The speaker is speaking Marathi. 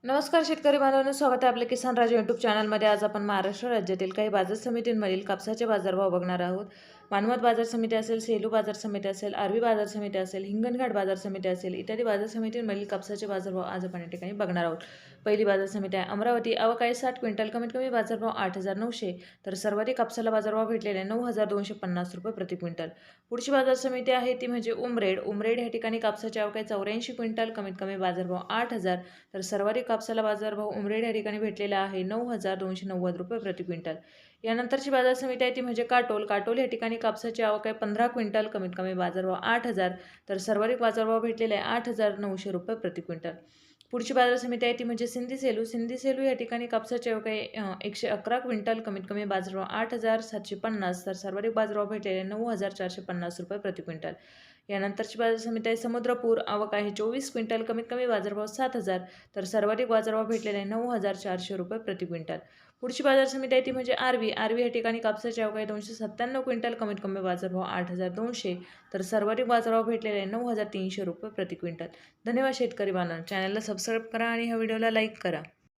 नमस्कार शेतकरी बांधवांनो, स्वागत आहे आपल्या किसान राजा यूट्यूब चॅनलमध्ये। आज आपण महाराष्ट्र राज्यातील काही बाजार समितींमधील कापसाचे बाजारभाव बघणार आहोत। मानवत बाजार समिती असेल, सेलू बाजार समिती असेल, आर्वी बाजार समिती असेल, हिंगणघाट बाजार समिती असेल इत्यादी बाजार समितींमधील कापसाचे बाजारभाव आज आपण या ठिकाणी बघणार आहोत। पहिली बाजार समिती आहे अमरावती। आवक आहे 60 क्विंटल, कमीत कमी बाजारभाव 8,900 तर सर्वाधिक कापसाला बाजारभाव भेटलेले 9,250 रुपये प्रति क्विंटल। पुढची बाजार समिती आहे ती म्हणजे उमरेड। उमरेड या ठिकाणी कापसाची आवक आहे 84 क्विंटल, कमीत कमी बाजारभाव 8,000 तर सर्वाधिक कापसाला बाजारभाव उमरेड या ठिकाणी भेटलेला आहे 9,290 रुपये प्रति क्विंटल। यानंतरची बाजार समिती आहे ती म्हणजे काटोल। काटोल या ठिकाणी कापसाची आवक आहे 15 क्विंटल, कमीत कमी बाजारभाव 8,000 तर सर्वाधिक बाजारभाव भेटलेले आहे 8,900 रुपये प्रति क्विंटल। पुढची बाजार समिती आहे ती म्हणजे सिंधी सेलू। सिंधी सेलू या ठिकाणी कापसाची आवक आहे 111 क्विंटल, कमीत कमी बाजारभाव 8,750 तर सर्वाधिक बाजारभाव भेटलेले 9,450 रुपये प्रति क्विंटल। यानंतरची बाजार समिती आहे समुद्रपूर। आवक आहे 24 क्विंटल, कमीत कमी बाजारभाव 7,000 तर सर्वाधिक बाजारभाव भेटलेले 9,400 रुपये प्रति क्विंटल। पुढची बाजार समिती आहे ती म्हणजे आर्वी। आर्वी या ठिकाणी कापसाची आवक आहे 297 क्विंटल, कमीत कमी बाजारभाव 8,200 तर सर्वाधिक बाजारभाव भेटलेले 9,300 रुपये प्रति क्विंटल। धन्यवाद शेतकरी बांधवांनो, चॅनलला सबस्क्राईब करा आणि ह्या व्हिडिओला लाईक करा।